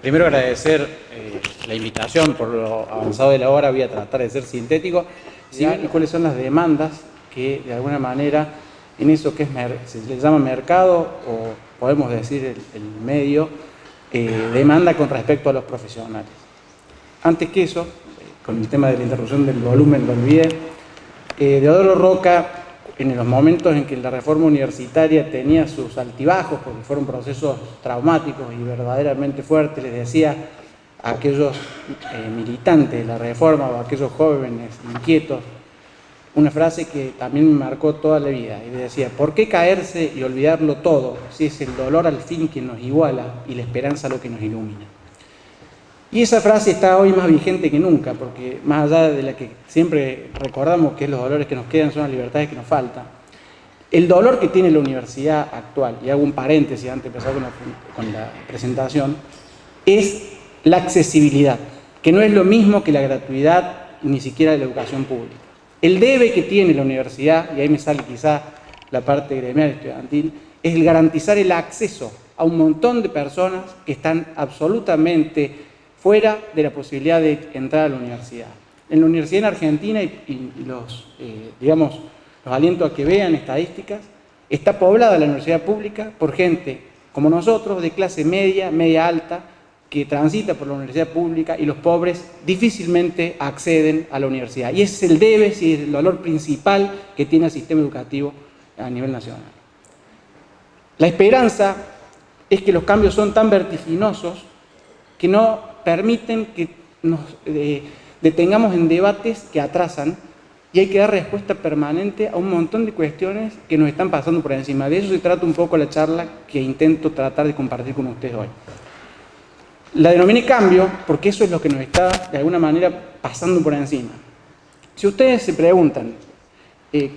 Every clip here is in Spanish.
Primero agradecer la invitación por lo avanzado de la hora, voy a tratar de ser sintético, y cuáles son las demandas que de alguna manera en eso que se le llama mercado o podemos decir el medio, demanda con respecto a los profesionales. Antes que eso, con el tema de la interrupción del volumen, lo olvidé, Deodoro Roca, en los momentos en que la reforma universitaria tenía sus altibajos, porque fueron procesos traumáticos y verdaderamente fuertes, les decía a aquellos militantes de la reforma o a aquellos jóvenes inquietos, una frase que también me marcó toda la vida, y les decía: ¿por qué caerse y olvidarlo todo si es el dolor al fin quien nos iguala y la esperanza lo que nos ilumina? Y esa frase está hoy más vigente que nunca, porque más allá de la que siempre recordamos que los dolores que nos quedan son las libertades que nos faltan, el dolor que tiene la universidad actual, y hago un paréntesis antes de empezar con la presentación, es la accesibilidad, que no es lo mismo que la gratuidad, ni siquiera de la educación pública. El debe que tiene la universidad, y ahí me sale quizá la parte gremial estudiantil, es el garantizar el acceso a un montón de personas que están absolutamente fuera de la posibilidad de entrar a la universidad. En la universidad en Argentina, y los aliento a que vean estadísticas, está poblada la universidad pública por gente como nosotros, de clase media, media alta, que transita por la universidad pública, y los pobres difícilmente acceden a la universidad. Y ese es el debe, sí, es el dolor principal que tiene el sistema educativo a nivel nacional. La esperanza es que los cambios son tan vertiginosos que no permiten que nos detengamos en debates que atrasan, y hay que dar respuesta permanente a un montón de cuestiones que nos están pasando por encima. De eso se trata un poco la charla que intento tratar de compartir con ustedes hoy. La denominé cambio porque eso es lo que nos está de alguna manera pasando por encima. Si ustedes se preguntan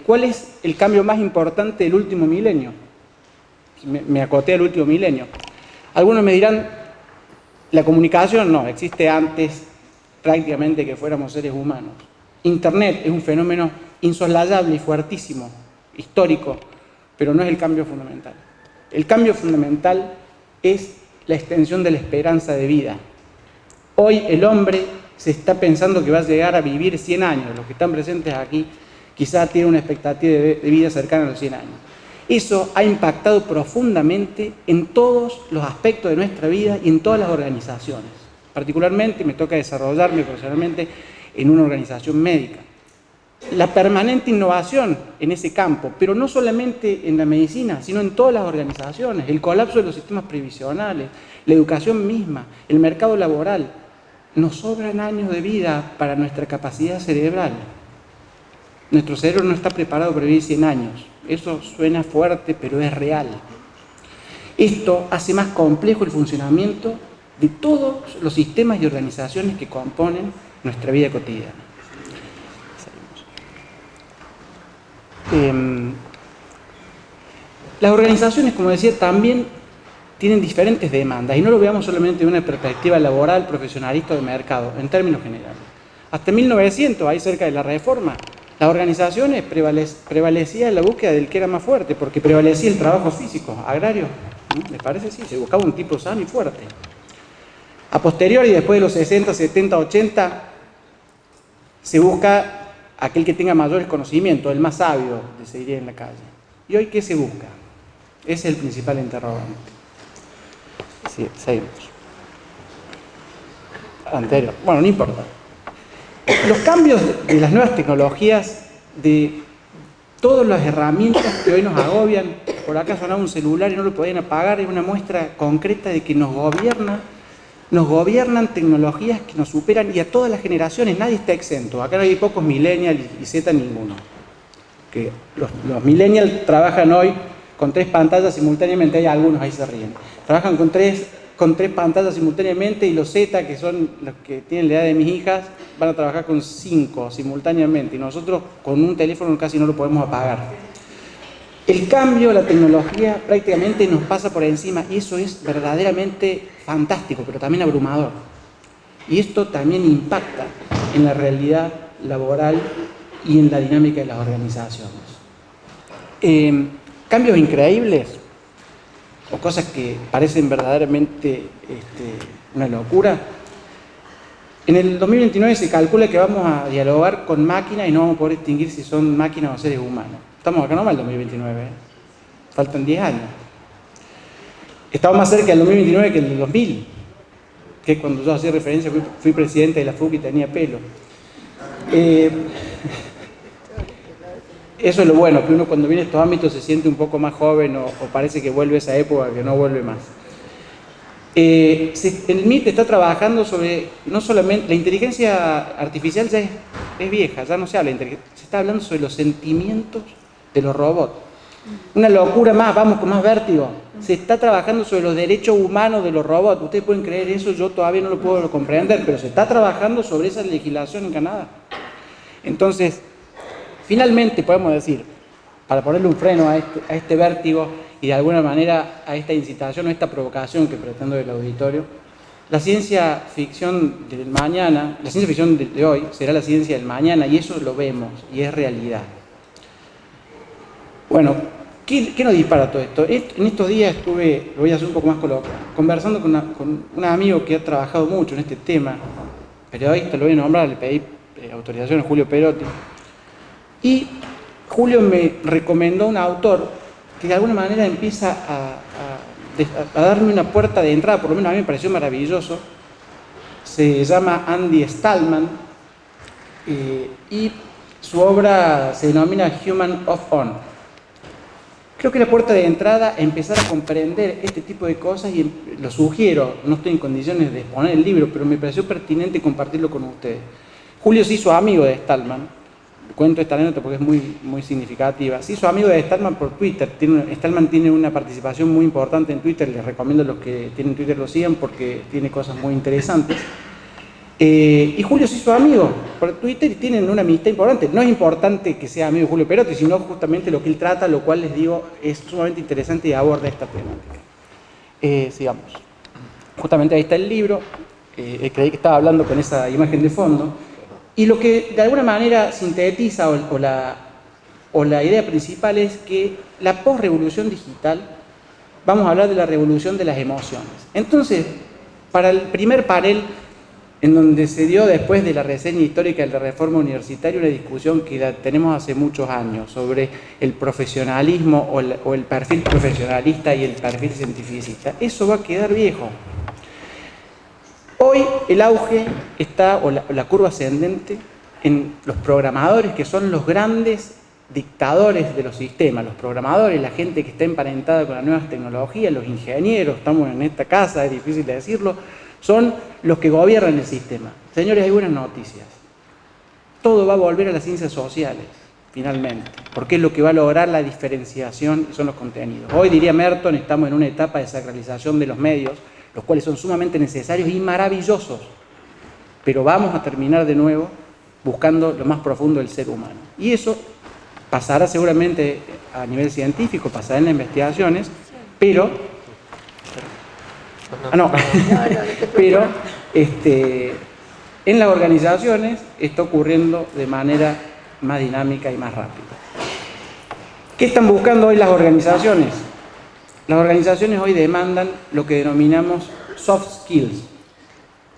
¿cuál es el cambio más importante del último milenio? Me acoté al último milenio. Algunos me dirán: la comunicación no, existe antes prácticamente que fuéramos seres humanos. Internet es un fenómeno insoslayable y fuertísimo, histórico, pero no es el cambio fundamental. El cambio fundamental es la extensión de la esperanza de vida. Hoy el hombre se está pensando que va a llegar a vivir 100 años. Los que están presentes aquí quizás tienen una expectativa de vida cercana a los 100 años. Eso ha impactado profundamente en todos los aspectos de nuestra vida y en todas las organizaciones. Particularmente me toca desarrollarme profesionalmente en una organización médica. La permanente innovación en ese campo, pero no solamente en la medicina, sino en todas las organizaciones, el colapso de los sistemas previsionales, la educación misma, el mercado laboral. Nos sobran años de vida para nuestra capacidad cerebral. Nuestro cerebro no está preparado para vivir 100 años. Eso suena fuerte, pero es real. Esto hace más complejo el funcionamiento de todos los sistemas y organizaciones que componen nuestra vida cotidiana. Las organizaciones, como decía, también tienen diferentes demandas, y no lo veamos solamente de una perspectiva laboral, profesionalista o de mercado, en términos generales. Hasta 1900, ahí cerca de la Reforma, las organizaciones prevalecía la búsqueda del que era más fuerte, porque prevalecía el trabajo físico, agrario. ¿Les parece? Sí, se buscaba un tipo sano y fuerte. A posteriori, después de los 60, 70, 80, se busca aquel que tenga mayores conocimientos, el más sabio, se diría en la calle. ¿Y hoy qué se busca? Ese es el principal interrogante. Sí, seguimos. Anterior. Bueno, no importa. Los cambios de las nuevas tecnologías, de todas las herramientas que hoy nos agobian, por acá sonaba un celular y no lo podían apagar, es una muestra concreta de que nos gobiernan tecnologías que nos superan, y a todas las generaciones. Nadie está exento. Acá no hay pocos millennials y Z ninguno. Que los millennials trabajan hoy con 3 pantallas simultáneamente. Hay algunos, ahí se ríen. Trabajan con tres pantallas simultáneamente, y los Z, que son los que tienen la edad de mis hijas, van a trabajar con 5 simultáneamente, y nosotros con un teléfono casi no lo podemos apagar. El cambio, la tecnología prácticamente nos pasa por encima, y eso es verdaderamente fantástico, pero también abrumador. Y esto también impacta en la realidad laboral y en la dinámica de las organizaciones. Cambios increíbles, o cosas que parecen verdaderamente una locura. En el 2029 se calcula que vamos a dialogar con máquinas y no vamos a poder distinguir si son máquinas o seres humanos. Estamos acá nomás el 2029, ¿eh? Faltan 10 años. Estamos más cerca del 2029 que el del 2000, que cuando yo hacía referencia fui presidente de la FUC y tenía pelo. Eso es lo bueno, que uno cuando viene a estos ámbitos se siente un poco más joven o parece que vuelve a esa época que no vuelve más. El MIT está trabajando sobre, no solamente, la inteligencia artificial ya es vieja, ya no se habla de inteligencia, se está hablando sobre los sentimientos de los robots. Una locura más, vamos con más vértigo. Se está trabajando sobre los derechos humanos de los robots. Ustedes pueden creer eso, yo todavía no lo puedo comprender, pero se está trabajando sobre esa legislación en Canadá. Entonces, finalmente podemos decir, para ponerle un freno a este vértigo y de alguna manera a esta incitación o esta provocación que pretendo del auditorio, la ciencia ficción del mañana, la ciencia ficción de hoy será la ciencia del mañana y eso lo vemos y es realidad. Bueno, ¿qué nos dispara todo esto? En estos días estuve, lo voy a hacer un poco más coloquial, conversando con un amigo que ha trabajado mucho en este tema, periodista, lo voy a nombrar, le pedí autorización a Julio Perotti, y Julio me recomendó un autor que de alguna manera empieza a darme una puerta de entrada, por lo menos a mí me pareció maravilloso. Se llama Andy Stallman y su obra se denomina Human of On. Creo que la puerta de entrada a empezar a comprender este tipo de cosas, y lo sugiero, no estoy en condiciones de exponer el libro, pero me pareció pertinente compartirlo con ustedes. Julio se hizo amigo de Stallman. Cuento esta anécdota porque es muy significativa. Se hizo amigo de Stallman por Twitter. Stallman tiene una participación muy importante en Twitter. Les recomiendo a los que tienen Twitter lo sigan porque tiene cosas muy interesantes. Y Julio se hizo amigo por Twitter y tienen una amistad importante. No es importante que sea amigo de Julio Perotti, sino justamente lo que él trata, lo cual les digo es sumamente interesante y aborda esta temática. Sigamos. Justamente ahí está el libro. Creí que estaba hablando con esa imagen de fondo. Y lo que de alguna manera sintetiza o la idea principal es que la post-revolución digital, vamos a hablar de la revolución de las emociones. Entonces, para el primer panel, en donde se dio después de la reseña histórica de la reforma universitaria, una discusión que la tenemos hace muchos años sobre el profesionalismo o el perfil profesionalista y el perfil cientificista, eso va a quedar viejo. Hoy el auge está, o la curva ascendente, en los programadores, que son los grandes dictadores de los sistemas. Los programadores, la gente que está emparentada con las nuevas tecnologías, los ingenieros, estamos en esta casa, es difícil de decirlo, son los que gobiernan el sistema. Señores, hay buenas noticias. Todo va a volver a las ciencias sociales, finalmente, porque es lo que va a lograr la diferenciación y son los contenidos. Hoy, diría Merton, estamos en una etapa de sacralización de los medios, los cuales son sumamente necesarios y maravillosos, pero vamos a terminar de nuevo buscando lo más profundo del ser humano. Y eso pasará seguramente a nivel científico, pasará en las investigaciones, pero... pero en las organizaciones está ocurriendo de manera más dinámica y más rápida. ¿Qué están buscando hoy las organizaciones? Las organizaciones hoy demandan lo que denominamos soft skills,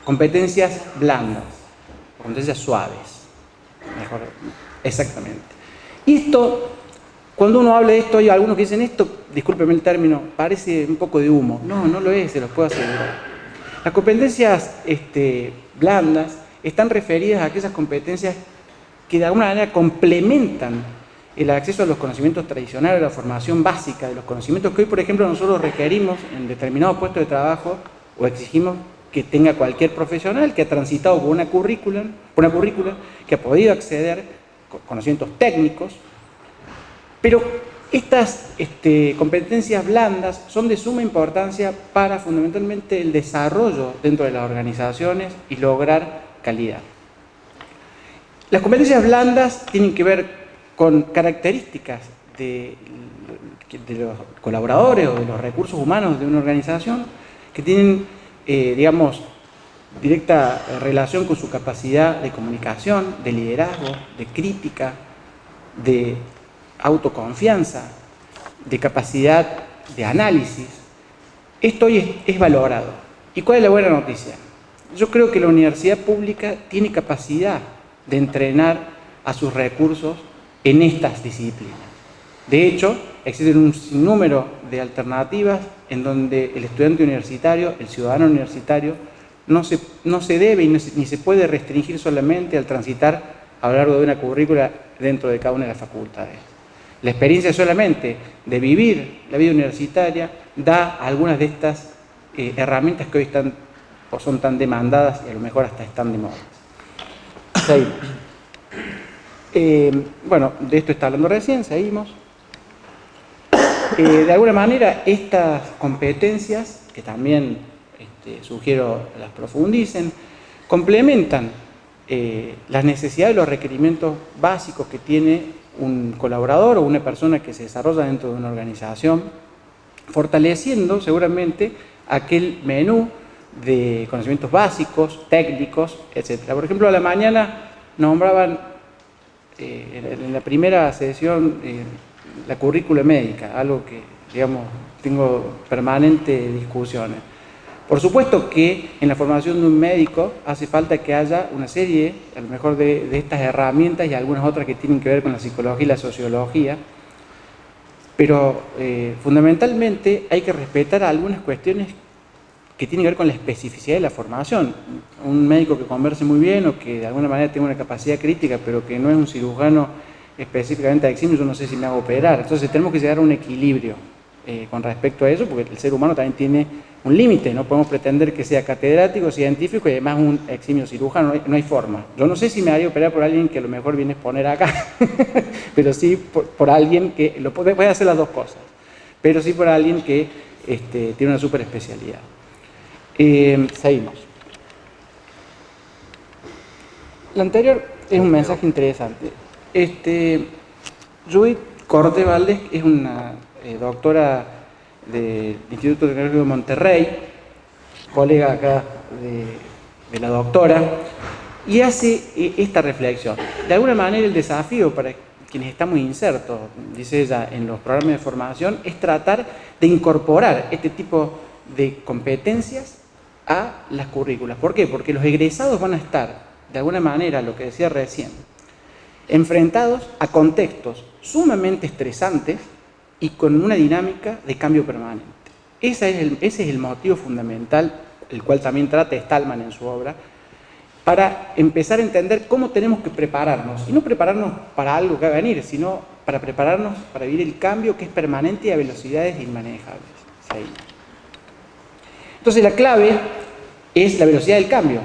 competencias blandas, competencias suaves, mejor, exactamente. Y esto, cuando uno habla de esto, hay algunos que dicen esto, discúlpeme el término, parece un poco de humo. No, no lo es, se los puedo asegurar. Las competencias blandas están referidas a aquellas competencias que de alguna manera complementan el acceso a los conocimientos tradicionales, a la formación básica de los conocimientos que hoy, por ejemplo, nosotros requerimos en determinados puestos de trabajo o exigimos que tenga cualquier profesional que ha transitado por una currícula, que ha podido acceder a conocimientos técnicos, pero estas competencias blandas son de suma importancia para fundamentalmente el desarrollo dentro de las organizaciones y lograr calidad. Las competencias blandas tienen que ver con características de los colaboradores o de los recursos humanos de una organización que tienen, digamos, directa relación con su capacidad de comunicación, de liderazgo, de crítica, de autoconfianza, de capacidad de análisis. Esto hoy es valorado. ¿Y cuál es la buena noticia? Yo creo que la universidad pública tiene capacidad de entrenar a sus recursos en estas disciplinas. De hecho, existen un sinnúmero de alternativas en donde el estudiante universitario, el ciudadano universitario, no se debe y ni se puede restringir solamente al transitar a lo largo de una currícula dentro de cada una de las facultades. La experiencia solamente de vivir la vida universitaria da algunas de estas herramientas que hoy están o son tan demandadas y a lo mejor hasta están de moda. Seguimos. Bueno, de esto está hablando recién, seguimos. De alguna manera, estas competencias, que también sugiero las profundicen, complementan las necesidades y los requerimientos básicos que tiene un colaborador o una persona que se desarrolla dentro de una organización, fortaleciendo seguramente aquel menú de conocimientos básicos, técnicos, etc. Por ejemplo, a la mañana nombraban en la primera sesión la currícula médica, algo que, digamos, tengo permanente discusiones. Por supuesto que en la formación de un médico hace falta que haya una serie, a lo mejor, de estas herramientas y algunas otras que tienen que ver con la psicología y la sociología, pero fundamentalmente hay que respetar algunas cuestiones que tienen que ver con la especificidad de la formación. Un médico que converse muy bien o que de alguna manera tenga una capacidad crítica, pero que no es un cirujano específicamente eximio, yo no sé si me hago operar. Entonces tenemos que llegar a un equilibrio con respecto a eso, porque el ser humano también tiene un límite, no podemos pretender que sea catedrático, científico y además un eximio cirujano, no hay forma. Yo no sé si me haría operar por alguien que a lo mejor viene a exponer acá, pero sí por alguien que, puede hacer las dos cosas, pero sí por alguien que tiene una super especialidad. Seguimos. Lo anterior es un mensaje interesante. Judith Corte Valdés es una doctora del Instituto Tecnológico de Monterrey, colega acá de la doctora, y hace esta reflexión. De alguna manera el desafío para quienes estamos insertos, dice ella, en los programas de formación, es tratar de incorporar este tipo de competencias a las currículas. ¿Por qué? Porque los egresados van a estar, de alguna manera, lo que decía recién, enfrentados a contextos sumamente estresantes y con una dinámica de cambio permanente. Ese es el motivo fundamental, el cual también trata Stallman en su obra, para empezar a entender cómo tenemos que prepararnos, y no prepararnos para algo que va a venir, sino para prepararnos para vivir el cambio que es permanente y a velocidades inmanejables. ¿Sí? Entonces la clave es la velocidad del cambio.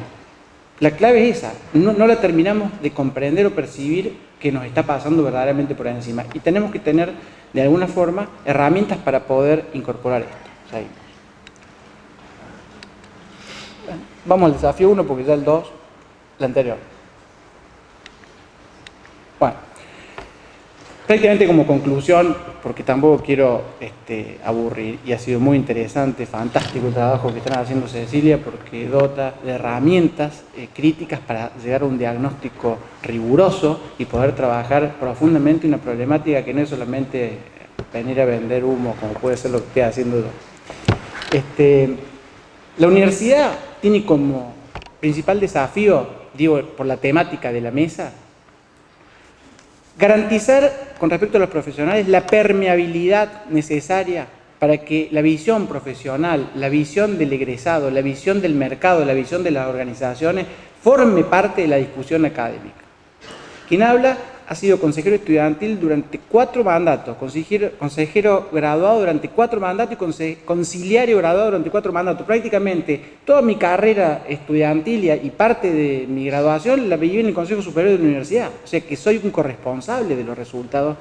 La clave es esa, no la terminamos de comprender o percibir que nos está pasando verdaderamente por encima. Y tenemos que tener, de alguna forma, herramientas para poder incorporar esto. Seguimos. Vamos al desafío 1 porque ya el 2, el anterior. Bueno, prácticamente como conclusión, porque tampoco quiero aburrir, y ha sido muy interesante, fantástico el trabajo que están haciendo Cecilia, porque dota de herramientas críticas para llegar a un diagnóstico riguroso y poder trabajar profundamente una problemática que no es solamente venir a vender humo, como puede ser lo que estoy haciendo yo. La universidad tiene como principal desafío, digo, por la temática de la mesa, garantizar, con respecto a los profesionales, la permeabilidad necesaria para que la visión profesional, la visión del egresado, la visión del mercado, la visión de las organizaciones, forme parte de la discusión académica. Quien habla ha sido consejero estudiantil durante 4 mandatos, consejero graduado durante 4 mandatos y conciliario graduado durante 4 mandatos. Prácticamente toda mi carrera estudiantil y parte de mi graduación la viví en el Consejo Superior de la Universidad. O sea que soy un corresponsable de los resultados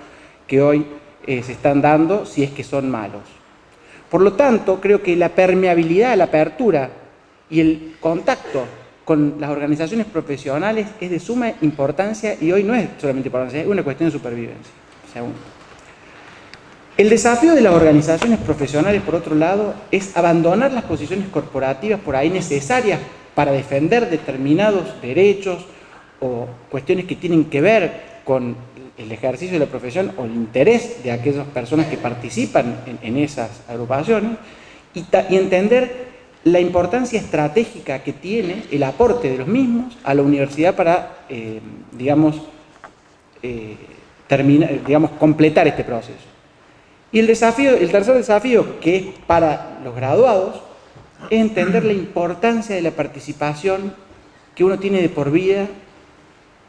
que hoy se están dando, si es que son malos. Por lo tanto, creo que la permeabilidad, la apertura y el contacto con las organizaciones profesionales es de suma importancia, y hoy no es solamente importancia, es una cuestión de supervivencia. Segundo. El desafío de las organizaciones profesionales, por otro lado, es abandonar las posiciones corporativas por ahí necesarias para defender determinados derechos o cuestiones que tienen que ver con el ejercicio de la profesión o el interés de aquellas personas que participan en esas agrupaciones, y entender la importancia estratégica que tiene el aporte de los mismos a la universidad para, completar este proceso. Y el tercer desafío, que es para los graduados, es entender la importancia de la participación que uno tiene de por vida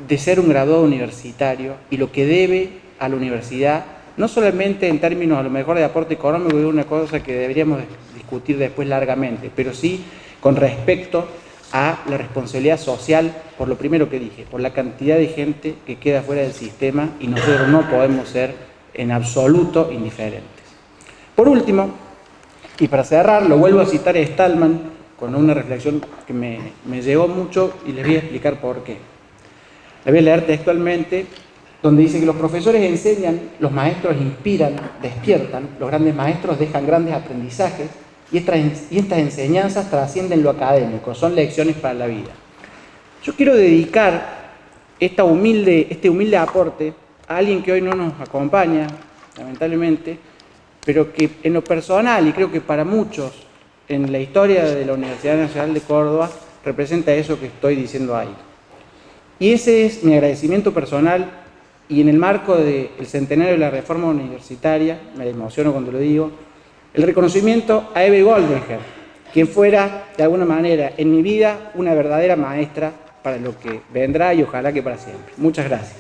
de ser un graduado universitario y lo que debe a la universidad, no solamente en términos a lo mejor de aporte económico, que es una cosa que deberíamos discutir después largamente, pero sí con respecto a la responsabilidad social, por lo primero que dije, por la cantidad de gente que queda fuera del sistema, y nosotros no podemos ser en absoluto indiferentes. Por último, y para cerrar, lo vuelvo a citar a Stallman con una reflexión que me llegó mucho y les voy a explicar por qué. La voy a leer textualmente, donde dice que los profesores enseñan, los maestros inspiran, despiertan, los grandes maestros dejan grandes aprendizajes y estas enseñanzas trascienden lo académico, son lecciones para la vida. Yo quiero dedicar este humilde aporte a alguien que hoy no nos acompaña, lamentablemente, pero que en lo personal, y creo que para muchos en la historia de la Universidad Nacional de Córdoba, representa eso que estoy diciendo ahí. Y ese es mi agradecimiento personal, y en el marco del centenario de la reforma universitaria, me emociono cuando lo digo, el reconocimiento a Eve Goldinger, quien fuera, de alguna manera, en mi vida, una verdadera maestra para lo que vendrá y ojalá que para siempre. Muchas gracias.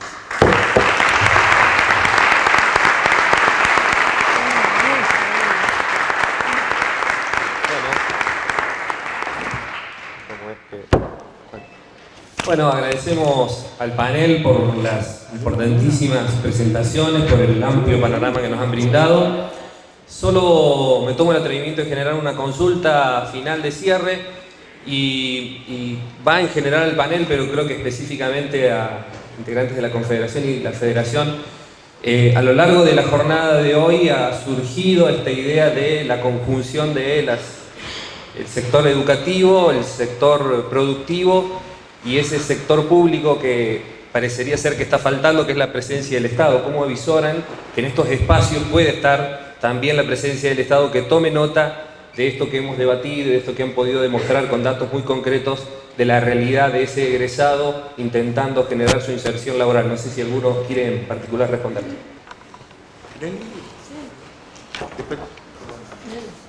Bueno, agradecemos al panel por las importantísimas presentaciones, por el amplio panorama que nos han brindado. Solo me tomo el atrevimiento de generar una consulta final de cierre y va en general al panel, pero creo que específicamente a integrantes de la Confederación y la Federación. A lo largo de la jornada de hoy ha surgido esta idea de la conjunción de el sector educativo, el sector productivo y ese sector público que parecería ser que está faltando, que es la presencia del Estado. ¿Cómo avisoran que en estos espacios puede estar también la presencia del Estado, que tome nota de esto que hemos debatido y de esto que han podido demostrar con datos muy concretos de la realidad de ese egresado intentando generar su inserción laboral? No sé si alguno quiere en particular responder.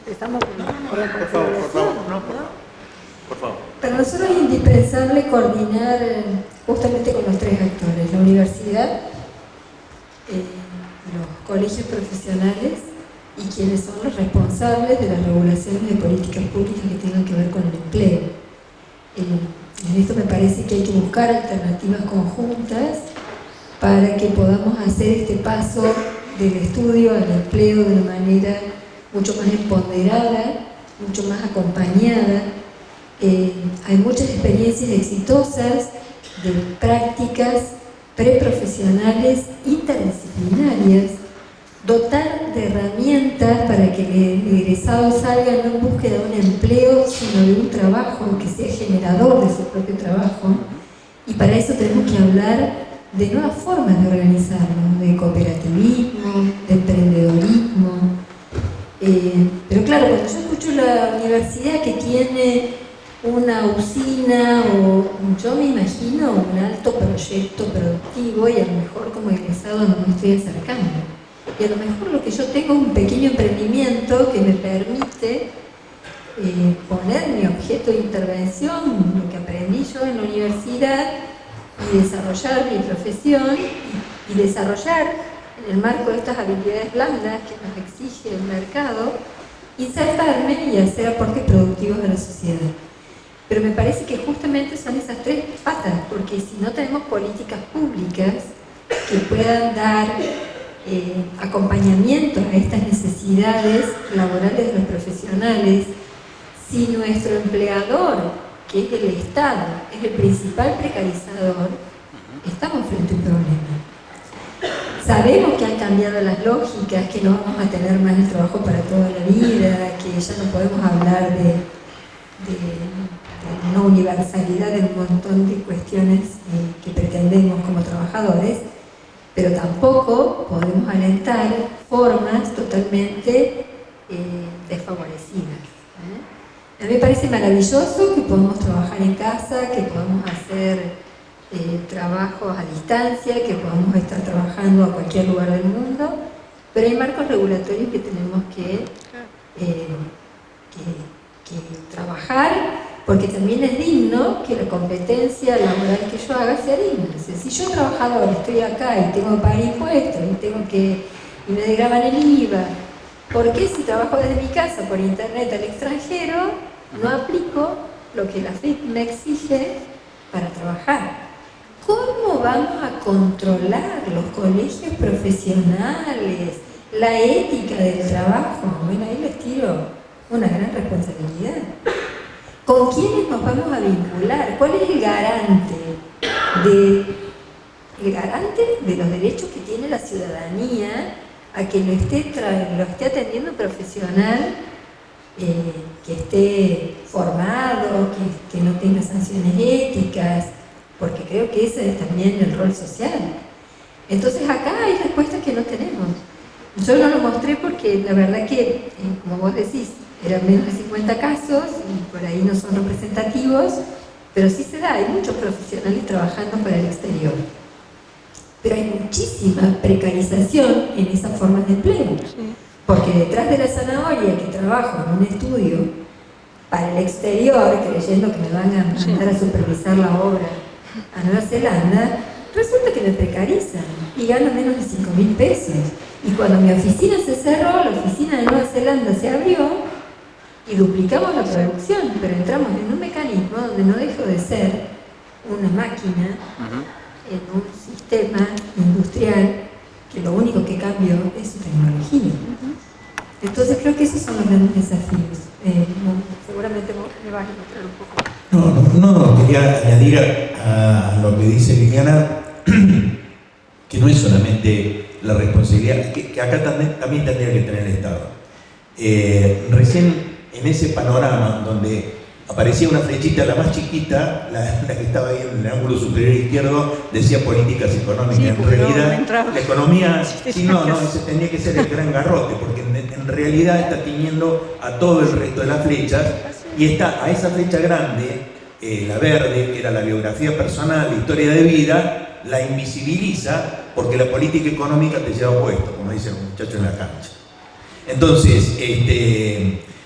Estamos por favor, por favor. Para nosotros es indispensable coordinar justamente con los tres actores: la universidad, los colegios profesionales y quienes son los responsables de las regulaciones de políticas públicas que tengan que ver con el empleo. En esto me parece que hay que buscar alternativas conjuntas para que podamos hacer este paso del estudio al empleo de una manera mucho más empoderada, mucho más acompañada. Hay muchas experiencias exitosas de prácticas preprofesionales interdisciplinarias. Dotar de herramientas para que el egresado salga no en búsqueda de un empleo, sino de un trabajo que sea generador de su propio trabajo. Y para eso tenemos que hablar de nuevas formas de organizarnos, de cooperativismo, de emprendedorismo. Pero claro, cuando yo escucho la universidad que tiene una usina, yo me imagino un alto proyecto productivo y a lo mejor como egresado no me estoy acercando. Y a lo mejor lo que yo tengo es un pequeño emprendimiento que me permite poner mi objeto de intervención, lo que aprendí yo en la universidad, y desarrollar mi profesión y desarrollar en el marco de estas habilidades blandas que nos exige el mercado, insertarme y hacer aportes productivos a la sociedad. Pero me parece que justamente son esas tres patas, porque si no tenemos políticas públicas que puedan dar acompañamiento a estas necesidades laborales de los profesionales, si nuestro empleador, que es el Estado, es el principal precarizador, estamos frente a un problema. Sabemos que han cambiado las lógicas, que no vamos a tener más el trabajo para toda la vida, que ya no podemos hablar de una universalidad de un montón de cuestiones que pretendemos como trabajadores, pero tampoco podemos alentar formas totalmente desfavorecidas. A mí me parece maravilloso que podamos trabajar en casa, que podamos hacer trabajos a distancia, que podamos estar trabajando a cualquier lugar del mundo, pero hay marcos regulatorios que tenemos que trabajar, porque también es digno que la competencia laboral que yo haga sea digna. O sea, si yo trabajador estoy acá y tengo que pagar impuestos y me desgravan el IVA, ¿por qué si trabajo desde mi casa por internet al extranjero no aplico lo que la FIP me exige para trabajar? ¿Cómo vamos a controlar los colegios profesionales, la ética del trabajo? Bueno, ahí les tiro una gran responsabilidad. ¿Con quiénes nos vamos a vincular? ¿Cuál es el garante de los derechos que tiene la ciudadanía a que lo esté atendiendo un profesional que esté formado, que no tenga sanciones éticas? Porque creo que ese es también el rol social. Entonces acá hay respuestas que no tenemos. Yo no lo mostré porque la verdad que, como vos decís, eran menos de 50 casos y por ahí no son representativos, pero sí se da, hay muchos profesionales trabajando para el exterior. Pero hay muchísima precarización en esas formas de empleo. Porque detrás de la zanahoria que trabajo en un estudio para el exterior, creyendo que me van a mandar a supervisar la obra a Nueva Zelanda, resulta que me precarizan y gano menos de 5.000 pesos. Y cuando mi oficina se cerró, la oficina de Nueva Zelanda se abrió y duplicamos la producción, pero entramos en un mecanismo donde no dejo de ser una máquina en un sistema industrial que lo único que cambió es su tecnología. Entonces creo que esos son los grandes desafíos. Seguramente vos me vas a ilustrar un poco. No, quería añadir a lo que dice Liliana que no es solamente la responsabilidad, que acá también tendría que tener el Estado. Recién en ese panorama donde aparecía una flechita, la más chiquita, la que estaba ahí en el ángulo superior izquierdo, decía políticas económicas. Sí, en realidad, la economía, ese tendría que ser el gran garrote, porque en realidad está tiñendo a todo el resto de las flechas, y está a esa flecha grande, la verde, que era la biografía personal, la historia de vida, la invisibiliza, porque la política económica te lleva puesto, como dice el muchacho en la cancha. Entonces,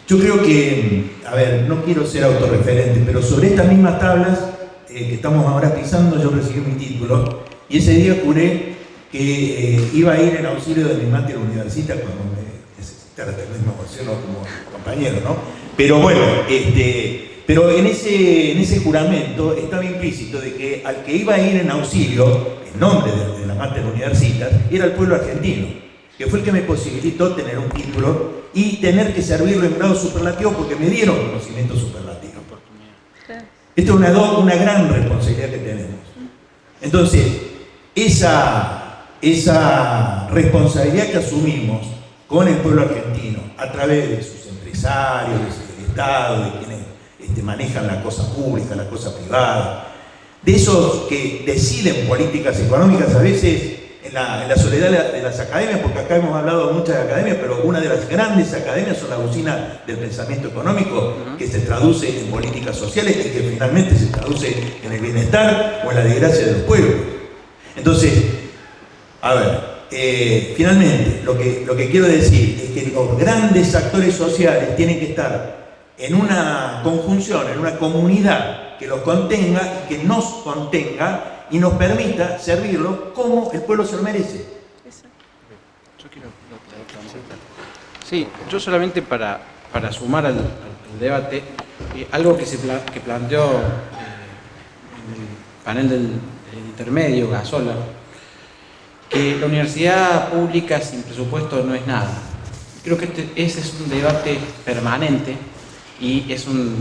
yo creo que, a ver, no quiero ser autorreferente, pero sobre estas mismas tablas que estamos ahora pisando, yo recibí mi título y ese día juré que iba a ir en auxilio de mi máster universitaria cuando me necesitara, tal vez me emociono como compañero, ¿no? Pero bueno, pero en ese juramento estaba implícito de que al que iba a ir en auxilio, en nombre de la máster universitaria, era el pueblo argentino, que fue el que me posibilitó tener un título y tener que servirlo en grado superlativo porque me dieron conocimiento superlativo. Esta es una gran responsabilidad que tenemos. Entonces, esa responsabilidad que asumimos con el pueblo argentino, a través de sus empresarios, del Estado, de quienes manejan la cosa pública, la cosa privada, de esos que deciden políticas económicas a veces en la soledad de las academias, porque acá hemos hablado de muchas academias, pero una de las grandes academias son la usina del pensamiento económico, que se traduce en políticas sociales y que finalmente se traduce en el bienestar o en la desgracia de los pueblos. Entonces, a ver, finalmente, lo que quiero decir es que los grandes actores sociales tienen que estar en una conjunción, en una comunidad que los contenga y que nos contenga y nos permita servirlo como el pueblo se lo merece. Yo quiero sí, yo solamente para sumar al debate, algo que planteó en el panel del intermedio, Gasola, que la universidad pública sin presupuesto no es nada. Creo que ese es un debate permanente y es un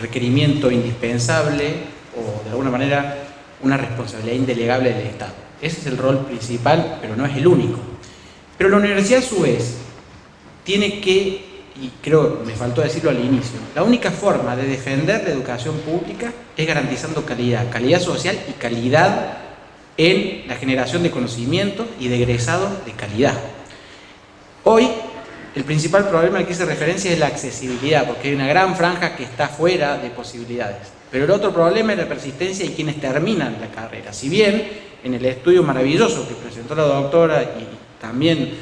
requerimiento indispensable o de alguna manera una responsabilidad indelegable del Estado. Ese es el rol principal, pero no es el único. Pero la universidad a su vez tiene que, y creo me faltó decirlo al inicio, la única forma de defender la educación pública es garantizando calidad social y calidad en la generación de conocimientos y de egresados de calidad. Hoy el principal problema al que hice referencia es la accesibilidad, porque hay una gran franja que está fuera de posibilidades. Pero el otro problema es la persistencia y quienes terminan la carrera. Si bien en el estudio maravilloso que presentó la doctora y también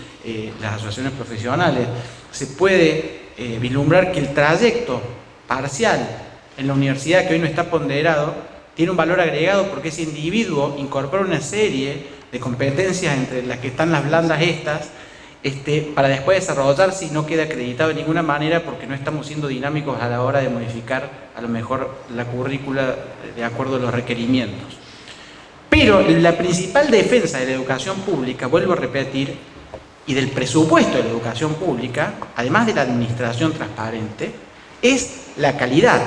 las asociaciones profesionales, se puede vislumbrar que el trayecto parcial en la universidad, que hoy no está ponderado, tiene un valor agregado porque ese individuo incorpora una serie de competencias entre las que están las blandas estas, para después desarrollarse y no queda acreditado de ninguna manera porque no estamos siendo dinámicos a la hora de modificar a lo mejor la currícula de acuerdo a los requerimientos. Pero la principal defensa de la educación pública, vuelvo a repetir, y del presupuesto de la educación pública, además de la administración transparente, es la calidad.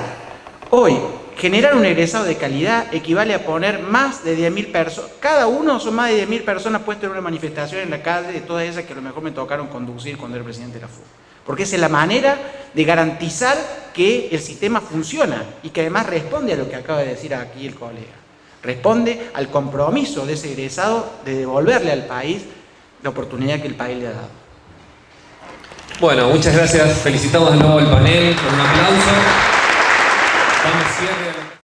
Hoy, generar un egresado de calidad equivale a poner más de 10.000 personas, cada uno son más de 10.000 personas puestas en una manifestación en la calle, de todas esas que a lo mejor me tocaron conducir cuando era presidente de la FUB. Porque esa es la manera de garantizar que el sistema funciona y que además responde a lo que acaba de decir aquí el colega. Responde al compromiso de ese egresado de devolverle al país la oportunidad que el país le ha dado. Bueno, muchas gracias. Felicitamos de nuevo al panel con un aplauso. Damos cierre a la...